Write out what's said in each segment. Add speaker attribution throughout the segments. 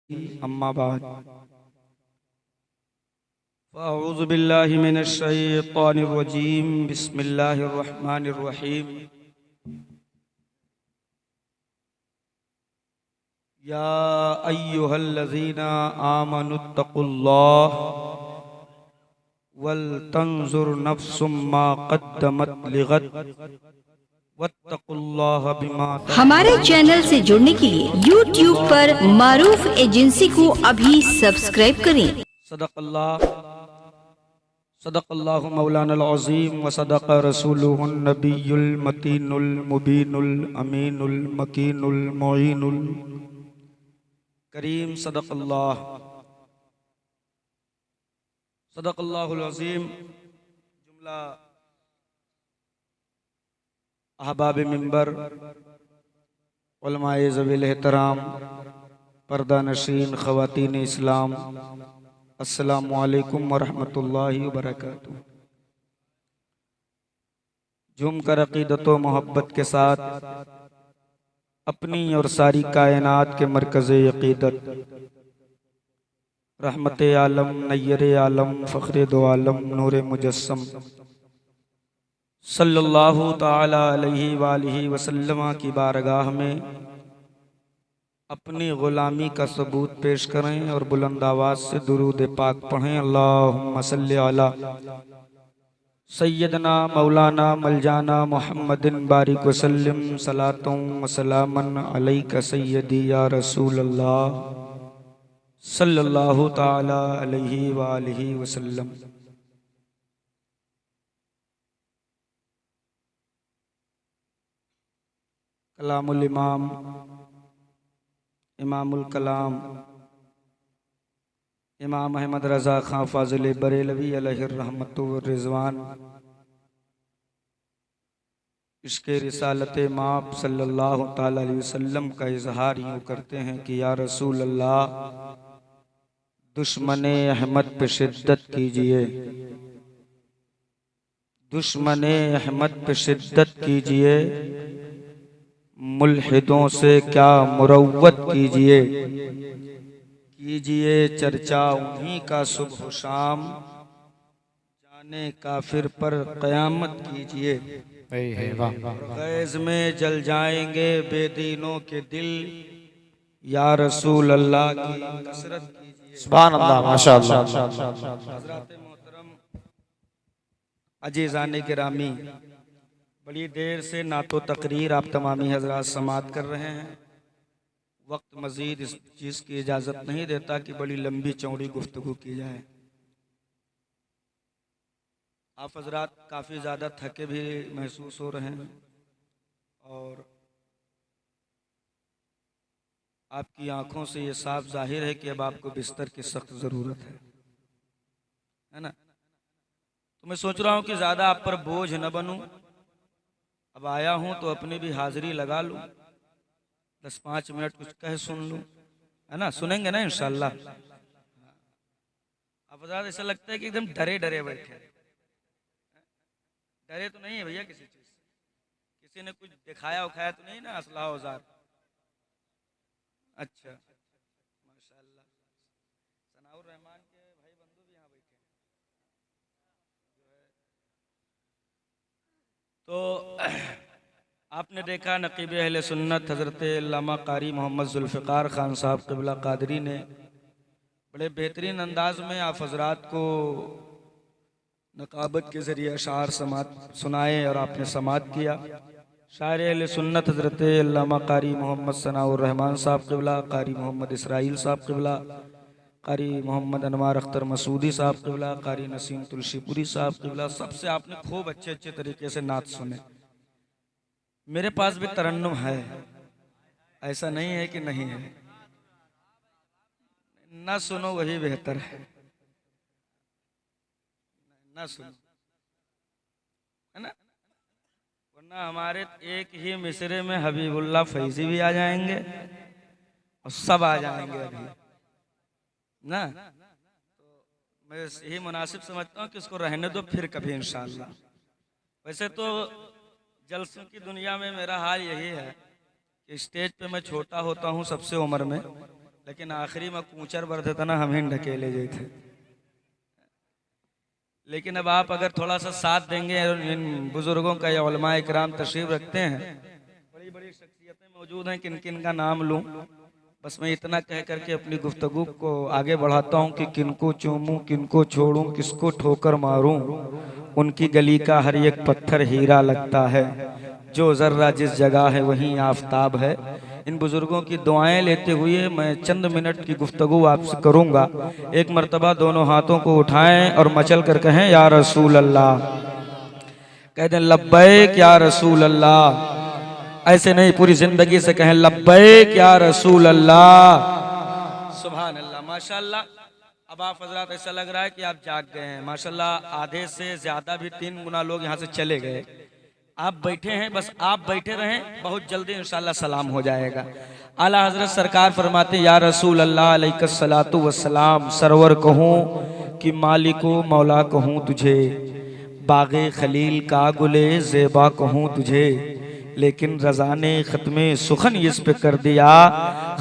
Speaker 1: अम्मा बाद फ़अऊज़ु बिल्लाहि मिनश शैतानिर रजीम बिस्मिल्लाहिर रहमानिर रहीम। या अय्युहल्लज़ीना आमनुत्तक़ुल्लाह वल तंजुर नफ्सुम मा क़द्दमत लिग़द वत्तक़ुल्लाह बिमा
Speaker 2: हमारे चैनल से जुड़ने के लिए YouTube पर मारूफ एजेंसी को अभी सब्सक्राइब करें।
Speaker 1: सदक़ल्लाहु मौलाना अज़ीम व सदक़ रसूलुहुन नबियुल मतीनुल मुबीनुल अमीनुल मकीनुल मुईनुल करीम। सदक़ल्लाहुल अज़ीम। जुमला अहबाब मिंबर, उलमाए ज़वील एहतराम, पर्दा नशीन, ख़वातीन इस्लाम, अस्सलामु अलैकुम वरहमतुल्लाहि वबरकातुहू। झूम कर अक़ीदत व मोहब्बत के साथ अपनी और सारी कायनात के मरकज़े अक़ीदत, रहमत आलम, नय्यर आलम, फ़ख्र दो आलम, नूर मुजस्सम सल्लल्लाहु ताला अलैहि वालिहि वसल्लम की बारगाह में अपनी ग़ुलामी का सबूत पेश करें और बुलंद आवाज़ से दुरूद पाक पढ़ें। अल्लाहुम्मा सल्लि अला सय्यदना मौलाना मलजाना मुहम्मदिन बारिक वसल्लम सलातुं व सलामन अलैका सय्यदी या रसूल अल्लाह सल्लल्लाहु ताला अलैहि वालिहि वसल्लम। कलामुल इमाम इमामुल कलाम इमाम अहमद रज़ा खां फ़ाज़िल बरेलवी अलैहि रहमतु व रिज़वान इश्क़ रिसालत माप सल्लल्लाहु ताला अलैहि वसल्लम का इजहार यूँ करते हैं कि या रसूल अल्लाह, दुश्मने अहमद पे शिद्दत कीजिए, दुश्मने अहमद पे शिद्दत कीजिए, मुल्हिदों से क्या मुरव्वत कीजिए, कीजिए चर्चा उन्हीं का सुबह शाम, जाने काफिर पर क़यामत कीजिए। गैज़ में जल जाएंगे बेदीनों के दिल, या रसूल अल्लाह की कसरत कीजिए।
Speaker 3: सुभान अल्लाह, माशाअल्लाह।
Speaker 1: हज़रात मोहतरम अजीज़ाने गिरामी, बड़ी देर से नातो तकरीर आप तमामी हज़रात समात कर रहे हैं। वक्त मज़ीद इस चीज़ की इजाज़त नहीं देता कि बड़ी लंबी चौड़ी गुफ्तगू की जाए। आप हज़रात काफ़ी ज़्यादा थके भी महसूस हो रहे हैं और आपकी आंखों से ये साफ जाहिर है कि अब आपको बिस्तर की सख्त ज़रूरत है ना। तो मैं सोच रहा हूँ कि ज़्यादा आप पर बोझ न बनूं। अब आया हूँ तो अपनी भी हाजिरी लगा लूँ, 10-5 मिनट कुछ कह सुन लूँ, है ना। सुनेंगे ना इंशाअल्लाह। अब हज़रात ऐसा लगता है कि एकदम डरे डरे बैठे। डरे तो नहीं है भैया किसी चीज़ से? किसी ने कुछ दिखाया उखाया तो नहीं ना असला औजार? अच्छा, माशाअल्लाह। सनाउर रहमान के भाई बंधु भी यहाँ बैठे हैं। तो आपने देखा नकीब अहले सुन्नत हज़रत अल्लामा कारी मोहम्मद जुल्फ़िकार ख़ान साहब क़िबला क़ादरी ने बड़े बेहतरीन अंदाज में आप हज़रात को नकाबत के ज़रिए अशार समात सुनाए और आपने समात किया। शायर अहले सुन्नत हज़रत अल्लामा कारी मोहम्मद सनाउर रहमान साहब क़िबला, कारी मोहम्मद इसराइल साहब क़िबला, कारी मोहम्मद अनवार अख्तर मसूदी साहब क़िबला, कारी नसीम तुलसीपुरी साहब क़िबला, सबसे आपने खूब अच्छे अच्छे तरीके से नात सुने। मेरे पास भी तरन्नुम है, ऐसा नहीं है कि नहीं है। ना सुनो वही बेहतर है, ना सुनो, है ना। वरना हमारे एक ही मिसरे में हबीबुल्लाह फैजी भी आ जाएंगे और सब आ जाएंगे अभी ना। तो मैं यही मुनासिब समझता हूँ कि इसको रहने दो, फिर कभी इंशाअल्लाह। वैसे तो जलसों की दुनिया में मेरा हाल यही है कि स्टेज पे मैं छोटा होता हूँ सबसे उम्र में, लेकिन आखिरी में कूचर बरदतना हम ही ढकेले गए थे। लेकिन अब आप अगर थोड़ा सा साथ देंगे, इन बुजुर्गों का या उलमाए इकराम तशरीफ रखते हैं, बड़ी बड़ी शख्सियतें मौजूद हैं, किन किन का नाम लूं। बस मैं इतना कह करके अपनी गुफ्तगू को आगे बढ़ाता हूं कि किनको चूमूं, किनको छोड़ूं, किसको ठोकर मारूं, उनकी गली का हर एक पत्थर हीरा लगता है, जो जर्रा जिस जगह है वहीं आफताब है। इन बुजुर्गों की दुआएं लेते हुए मैं चंद मिनट की गुफ्तगू आपसे करूंगा। एक मर्तबा दोनों हाथों को उठाएं और मचल कर कहें या रसूल अल्लाह। कह दें लब्बैक या रसूल अल्लाह। ऐसे नहीं, पूरी जिंदगी से कहें लब्बैक या रसूल अल्लाह। सुभान अल्लाह, माशाअल्लाह। अब आप हजरात ऐसा लग रहा है कि आप जाग गए हैं माशाअल्लाह। आधे से ज्यादा भी 3 गुना लोग यहाँ से चले गए। आप बैठे हैं, बस आप बैठे रहें, बहुत जल्दी इंशाअल्लाह सलाम हो जाएगा। आला हजरत सरकार फरमाते या रसूल अल्लाह अलैहिस्सलातु वस्सलाम, सरवर कहूँ कि मालिको मौला कहूँ तुझे, बागे खलील का गुले ज़ेबा कहूँ तुझे, लेकिन रज़ा ने ख़त्मे सुखन इस पे कर दिया,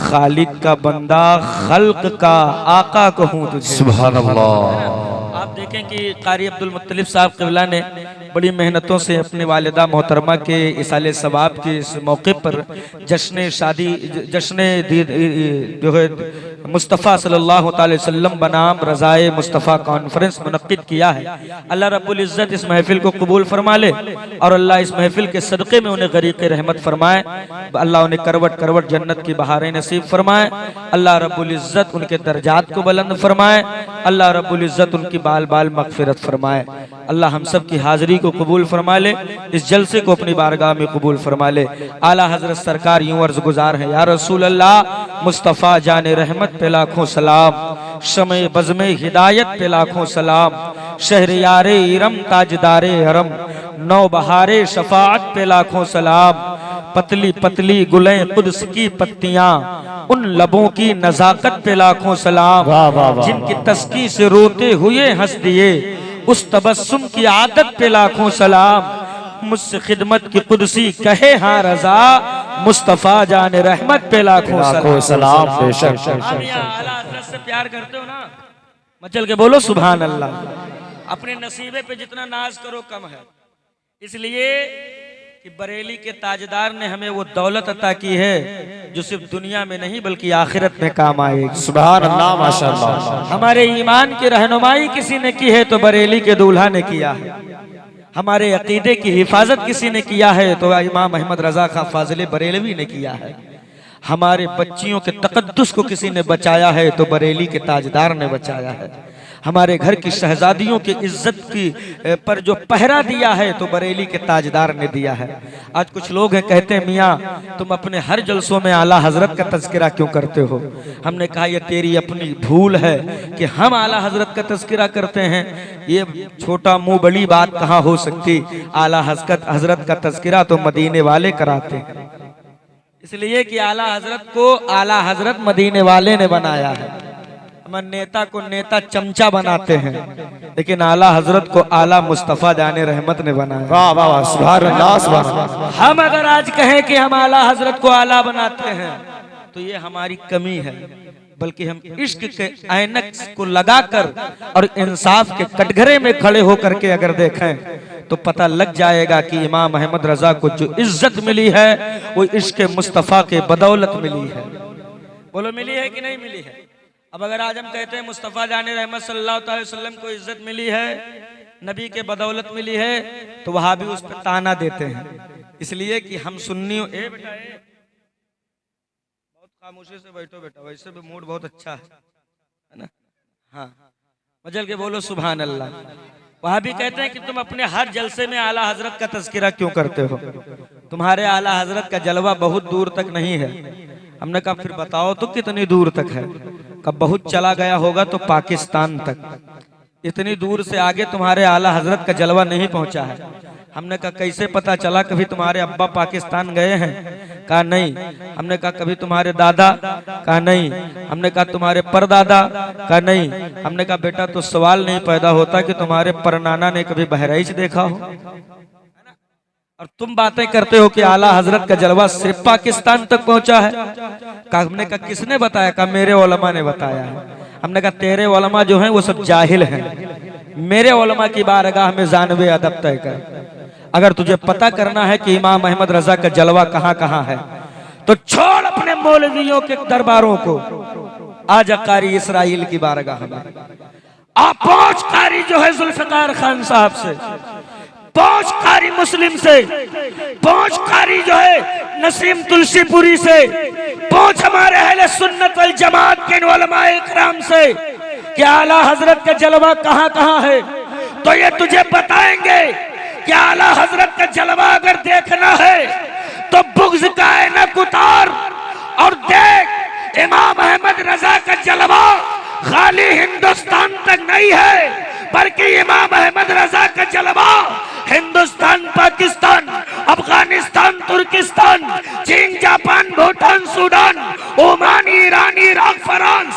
Speaker 1: खालिक का बंदा खल्क का आका कहूँ तुझे।
Speaker 3: सुभान अल्लाह।
Speaker 1: आप देखें कि कारी अब्दुल मुत्तलिब साहब क़िबला ने बड़ी मेहनतों से अपनी वालिदा मोहतरमा के इसाले सवाब के इस मौके पर जश्न शादी, जश्न जो है मुस्तफ़ा सल्लल्लाहु अलैहि वसल्लम बनाम रज़ाए मुस्तफ़ा कॉन्फ्रेंस मुनक्किद किया है। अल्लाह रब्बुल इज़्ज़त इस महफिल को कबूल फरमा ले और अल्लाह इस महफिल के सदक़े में उन्हें गरीक़ रहमत फरमाए। अल्लाह उन्हें करवट करवट जन्नत की बहारें नसीब फरमाए। अल्लाह रब्बुल इज़्ज़त उनके दर्जात को बुलंद फरमाए। अल्लाह रब्बुल इज़्ज़त उनकी बाल बाल मग़फ़िरत फरमाए। अल्लाह हम सब की हाज़िरी को कबूल फरमा ले, इस जलसे को अपनी बारगाह में कबूल फरमा ले। आला हज़रत सरकार यूं अर्ज़ गुज़ार है या रसूल अल्लाह, मुस्तफ़ा जाने रहमत पे लाखों सलाम, शमे बज़्मे हिदायत पे लाखों सलाम, शहरियारे इरम ताजदारे हरम, नौ बहारे शफाअत पे लाखों सलाम, पतली पतली गुलें कुद्स की पत्तियां, उन लबों की नजाकत पे लाखों सलाम, जिनकी तस्की से रोते हुए हंस दिए, उस तबस्सुम की आदत पे लाखों सलाम, मुझसे खिदमत की कुदसी कहे हाँ रजा, मुस्तफा जाने रहमत पे लाखों सलाम।
Speaker 3: बेशक
Speaker 1: आला हज़रत से प्यार करते हो ना, मचल के बोलो सुभान अल्लाह। अपने नसीबे पे जितना नाज करो कम है, इसलिए कि बरेली के ताजदार ने हमें वो दौलत अता की है जो सिर्फ दुनिया में नहीं बल्कि आखिरत में काम आएगी।
Speaker 3: सुभान अल्लाह, माशाअल्लाह।
Speaker 1: हमारे ईमान की रहनुमाई किसी ने की है तो बरेली के दूल्हा ने किया है। हमारे अकीदे की हिफाजत किसी ने किया है तो इमाम अहमद रजा खां फाजिल बरेलवी ने किया है। हमारे बच्चियों के तकद्दुस को किसी ने बचाया है तो बरेली के ताजदार ने बचाया है। हमारे घर की शहजादियों की इज्जत की पर जो पहरा दिया है तो बरेली के ताजदार ने दिया है। आज कुछ लोग हैं कहते हैं मियाँ तुम अपने हर जलसों में आला हजरत का तज़किरा क्यों करते हो। हमने कहा ये तेरी अपनी भूल है कि हम आला हजरत का तज़किरा करते हैं। ये छोटा मुंह बड़ी बात कहाँ हो सकती। आला हजरत का तज़किरा तो मदीने वाले कराते हैं, इसलिए कि आला हजरत को आला हजरत मदीने वाले ने बनाया है। हम नेता को नेता चमचा बनाते हैं, लेकिन आला हजरत को आला मुस्तफ़ा जाने रहमत ने बनाया।
Speaker 3: वाह वाह वाह, सुभान अल्लाह, सुभान अल्लाह।
Speaker 1: हम अगर आज कहें कि हम आला हजरत को आला बनाते हैं तो ये हमारी कमी है, बल्कि हम इश्क के ऐनक को लगाकर और इंसाफ के कटघरे में खड़े होकर के अगर देखें तो पता लग जाएगा कि इमाम अहमद रजा को जो इज्जत मिली है वो इश्क मुस्तफ़ा के बदौलत मिली है। बोलो मिली है कि नहीं मिली है। अब अगर आज हम कहते हैं मुस्तफ़ा जाने रहमत सल्लल्लाहु अलैहि वसल्लम को इज्जत मिली है, नबी के बदौलत मिली है, तो वहां भी उस पर ताना देते हैं, इसलिए कि हम सुन्नियों बेटा बहुत खामोशी से बैठो बेटा, वैसे भी मूड बहुत अच्छा है ना। हाँ मजल के बोलो सुभान अल्लाह। वहां भी कहते हैं कि तुम अपने हर जलसे में आला हजरत का तज़किरा क्यों करते हो, तुम्हारे आला हजरत का जलवा बहुत दूर तक नहीं है। हमने कहा फिर बताओ तो कितनी दूर तक है। कब बहुत चला गया होगा तो पाकिस्तान तक, इतनी दूर से आगे तुम्हारे आला हजरत का जलवा नहीं पहुंचा है। हमने कहा कैसे पता चला, कभी तुम्हारे अब्बा पाकिस्तान गए हैं? कहा नहीं। हमने कहा कभी तुम्हारे दादा? कहा नहीं। हमने कहा तुम्हारे परदादा? कहा नहीं। हमने कहा बेटा तो सवाल नहीं पैदा होता कि तुम्हारे परनाना ने कभी बहराइच देखा हो। और तुम बातें करते हो कि आला हजरत का जलवा सिर्फ पाकिस्तान तक पहुंचा है। हमने कहा किसने बताया? कहा मेरे उलमा ने बताया है। हमने कहा तेरे उलमा जो हैं वो सब जाहिल हैं, मेरे उलमा की बारगाह में जानवे अदब तय कर। अगर तुझे पता करना है कि इमाम अहमद रजा का जलवा कहाँ कहाँ है तो छोड़ अपने मौलवियों के दरबारों को, आजा कारी इसराइल की बारगाह में। आप पहुंच कारी जो है जुल्फिकार खान साहब से, पहुंच कारी मुस्लिम से, पहुंच कारी जो है नसीम तुलसीपुरी से, पहुंच हमारे अहले सुन्नत वल जमात के उलमाए इकराम से कि आला हजरत का जलवा कहाँ कहाँ है। तो ये तुझे बताएंगे कि आला हजरत का जलवा अगर देखना है तो बुग़्ज़ का ऐनक उतार और देख। इमाम अहमद रजा का जलवा खाली हिंदुस्तान तक नहीं है, बल्कि इमाम अहमद रजा का जलवा हिंदुस्तान, पाकिस्तान, अफगानिस्तान, तुर्किस्तान, चीन, Japan, Bhutan, Sudan, Oman, Iran, Iraq, France,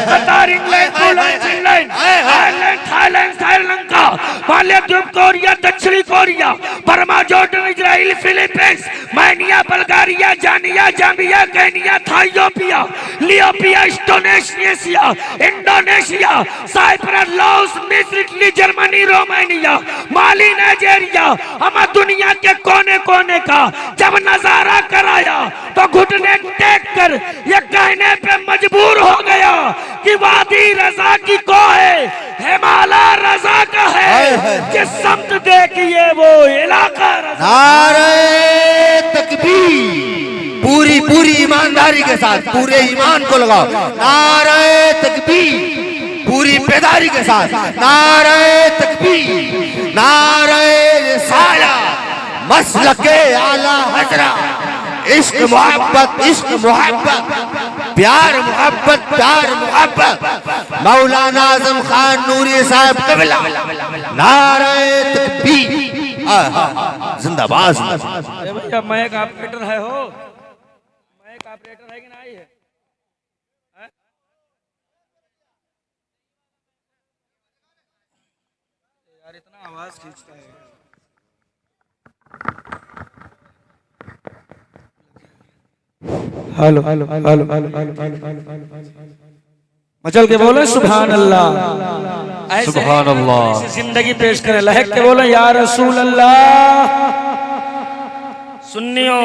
Speaker 1: Qatar, England, Poland, Finland, Ireland, Thailand, Sri Lanka, Maldives, Korea, दक्षिणी Korea, Burma, Jordan, Israel, Philippines, मायनिया, बल्गारिया, जानिया, जाम्बिया, केनिया, थाइयोपिया, लियोपिया, इंडोनेशिया, इंडोनेशिया, साइप्रस, लाओस, मिस्र, Italy, Germany, Romania, Mali, Nigeria, हम दुनिया के कोने कोने का जब नजारा कराया तो घुटने टेक कर ये कहने पे मजबूर हो गया कि वादी रजा की को है, हिमालय रजा का है। जिस समत देखिए वो इलाका रजा।
Speaker 4: नारे तकबीर, पूरी पूरी ईमानदारी के साथ पूरे ईमान को लगाओ। नारे तकबीर, पूरी बेदारी के साथ नारे तकबीर, नारे रिसाला, मसलके आला हजरत, इश्क मोहब्बत, इश्क मोहब्बत, प्यार मोहब्बत, प्यार मोहब्बत, मौलाना आजम खान नूरी साहब कबिला, नारे तकबीर, जिंदाबाद।
Speaker 1: भैया मैक ऑपरेटर है हो, मैक ऑपरेटर है कि नहीं है? यार इतना आवाज खींचता है। हेलो हेलो हेलो मचल के बोले सुभान अल्लाह,
Speaker 3: सुभान अल्लाह।
Speaker 1: जिंदगी पेश करे, लहक के बोले या रसूल अल्लाह। सुन्नियों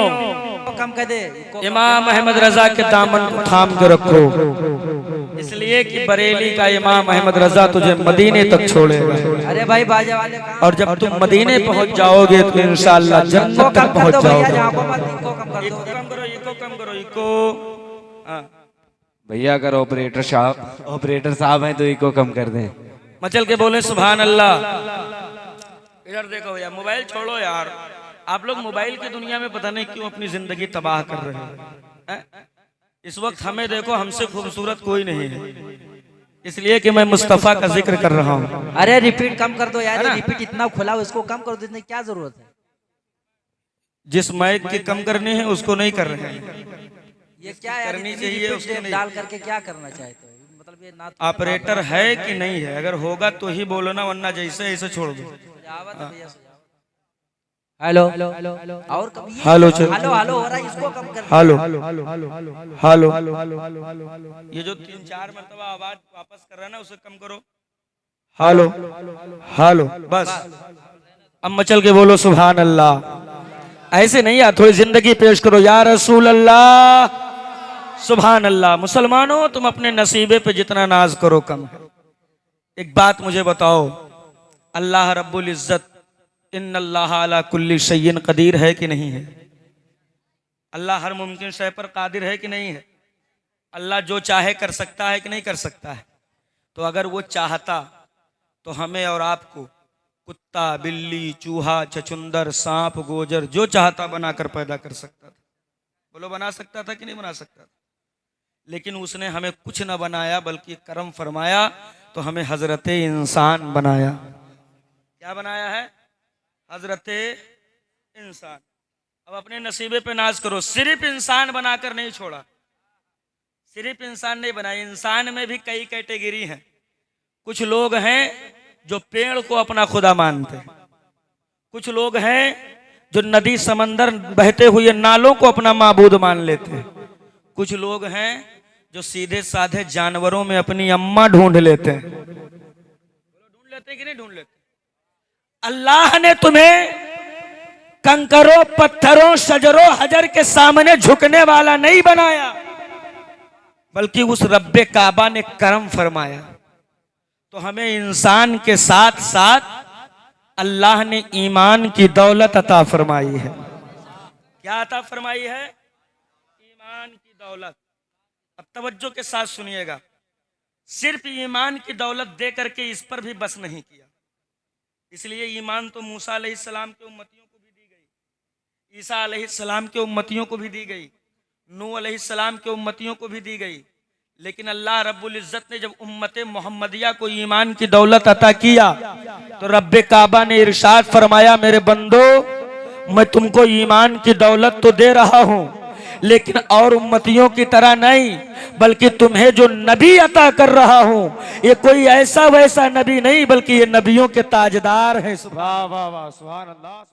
Speaker 5: कम कर दे।
Speaker 1: इमाम अहमद रजा के दामन को थाम के रखो, इसलिए कि बरेली का इमाम अहमद रजा तुझे मदीने तक छोड़ेगा।
Speaker 5: अरे भाई बाजा वाले
Speaker 1: और जब तुम मदीने पहुंच जाओगे तो इंशाअल्लाह जन्नत तक पहुंच जाओगे।
Speaker 3: भैया अगर ऑपरेटर साहब हैं तो इको कम कर दें।
Speaker 1: मचल के बोले सुभान अल्लाह। इधर देखो यार, मोबाइल छोड़ो यार। आप लोग मोबाइल की दुनिया में पता नहीं क्यों अपनी जिंदगी तबाह कर रहे हैं। इस वक्त हमें देखो, हमसे खूबसूरत कोई नहीं है, इसलिए कि मैं मुस्तफा का जिक्र कर रहा हूँ।
Speaker 5: अरे रिपीट कम कर दो यार, रिपीट इतना खुला हो, इसको कम कर दो, इतनी क्या जरूरत है?
Speaker 1: जिस माइक की कम करनी है उसको नहीं कर रहे हैं।
Speaker 5: ये क्या यार,
Speaker 1: करनी चाहिए उसको नहीं।
Speaker 5: डाल करके क्या करना चाहते हो? मतलब ये ना
Speaker 1: ऑपरेटर है कि नहीं है? अगर होगा तो ही बोलो ना, वरना जैसे ऐसे छोड़ दो।
Speaker 5: हेलो और कभी
Speaker 1: हेलो
Speaker 5: हेलो हेलो हो रहा है, इसको कम कर।
Speaker 1: हेलो हेलो ये जो 3-4 मरतबा आवाज वापस कर रहा है ना, उसे कम करो। हेलो हेलो बस। अब मचल के बोलो सुभान अल्लाह। ऐसे नहीं यार, थोड़ी जिंदगी पेश करो। या रसूल अल्लाह, सुभान अल्लाह। मुसलमानों, तुम अपने नसीबे पे जितना नाज करो कम है। एक बात मुझे बताओ, अल्लाह रब्बुल इज्जत इन्नल्लाह अला कुल्ली शैइन कदीर है कि नहीं है? अल्लाह हर मुमकिन शय पर कादिर है कि नहीं है? अल्लाह जो चाहे कर सकता है कि नहीं कर सकता है? तो अगर वो चाहता तो हमें और आपको कुत्ता, बिल्ली, चूहा, छछुंदर, सांप, गोजर जो चाहता बनाकर पैदा कर सकता था। बोलो बना सकता था कि नहीं बना सकता था? लेकिन उसने हमें कुछ न बनाया, बल्कि करम फरमाया तो हमें हजरत इंसान बनाया। क्या बनाया है? हजरत इंसान। अब अपने नसीबे पे नाज करो। सिर्फ इंसान बनाकर नहीं छोड़ा, सिर्फ इंसान नहीं बनाया, इंसान में भी कई कैटेगरी हैं। कुछ लोग हैं जो पेड़ को अपना खुदा मानते हैं, कुछ लोग हैं जो नदी समंदर बहते हुए नालों को अपना माबूद मान लेते हैं। कुछ लोग हैं जो सीधे साधे जानवरों में अपनी अम्मा ढूंढ लेते हैं। ढूंढ लेते हैं कि नहीं ढूंढ लेते? अल्लाह ने तुम्हें कंकरों, पत्थरों, शजरों, हजर के सामने झुकने वाला नहीं बनाया, बल्कि उस रब्बे काबा ने करम फरमाया। तो हमें इंसान के साथ साथ अल्लाह ने ईमान की दौलत अता फरमाई है। क्या अता फरमाई है? ईमान की दौलत। अब तवज्जो के साथ सुनिएगा, सिर्फ ईमान की दौलत दे करके इस पर भी बस नहीं किया। इसलिए ईमान तो मूसा अलैहिस्सलाम के उम्मतियों को भी दी गई, ईसा अलैहिस्सलाम के उम्मतियों को भी दी गई, नूह अलैहिस्सलाम के उम्मतियों को भी दी गई। लेकिन अल्लाह रब्बुल इज्जत ने जब उम्मत मोहम्मदिया को ईमान की दौलत अता किया तो रब्बे काबा ने इरशाद फरमाया, मेरे बंदो, मैं तुमको ईमान की दौलत तो दे रहा हूं, लेकिन और उम्मतियों की तरह नहीं, बल्कि तुम्हें जो नबी अता कर रहा हूं, ये कोई ऐसा वैसा नबी नहीं, बल्कि ये नबियों के ताजदार हैं।
Speaker 3: वाह वाह वाह, सुभान अल्लाह।